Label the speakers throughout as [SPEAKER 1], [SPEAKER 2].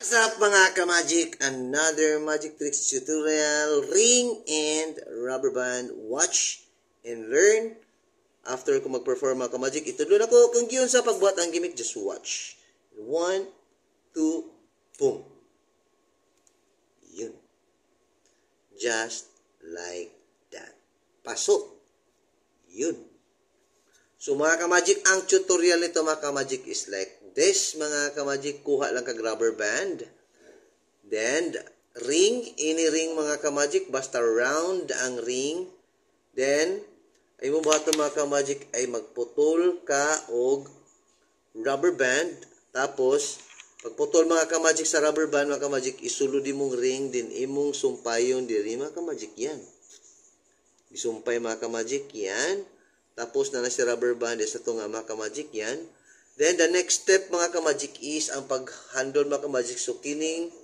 [SPEAKER 1] What's up mga ka-magic? Another magic tricks tutorial. Ring and rubber band. Watch and learn. After ko mag-perform mga ka-magic, itudlo na ko kung yun sa pagbuhat ang gimmick. Just watch. 1, 2, boom. Yun. Just like that. Pasok. Yun. So mga ka-magic, ang tutorial nito mga ka-magic is like this mga ka-magic. Kuha lang kag rubber band. Then, ring. Ini ring mga ka-magic. Basta round ang ring. Then, ay mo ba ito mga ka-magic ay magputol ka og rubber band. Tapos, pagputol mga ka-magic sa rubber band mga ka-magic, isulod imong ring. Din imong sumpayon diri mga ka-magic yan. Isumpay mga ka-magic yan. Tapos na si rubber band sa ito nga mga ka-magic yan. Then the next step mga ka-magic is ang pag-handle mga ka-magic. So kining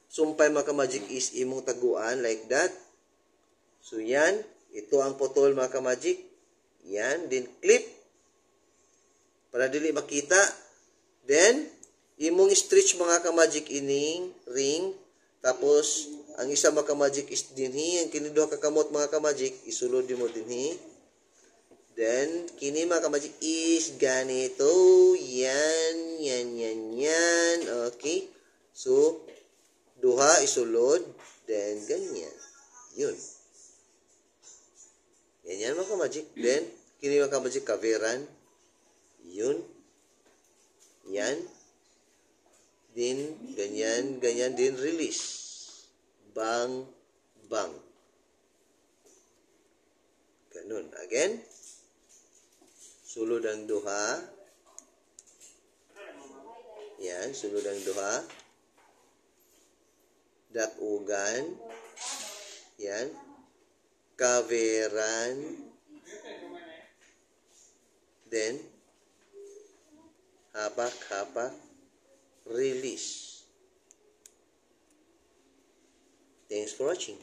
[SPEAKER 1] sumpay mga ka-magic is imong taguan like that. So yan. Ito ang putol mga ka-magic. Yan. Then clip. Para dili makita. Then imong stretch mga ka-magic ining ring. Tapos ang isa mga ka-magic is dinhi. Ang kiniduha kakamot mga ka-magic isulod mo dinhi. Then, kini mga ka-magic is ganito. Yan, yan, yan, yan. Okay. So, duha isulod. Then, ganyan. Yun. Ganyan mga ka-magic. Then, kini mga ka-magic kaveran. Yun. Yan. Then, ganyan, ganyan. Then, release. Bang, bang. Ganun. Again. Sulod ang duha. Yan, sulod ang duha. Datugan. Yan. Kaveran. Then, hapak-hapak. Release. Thanks for watching.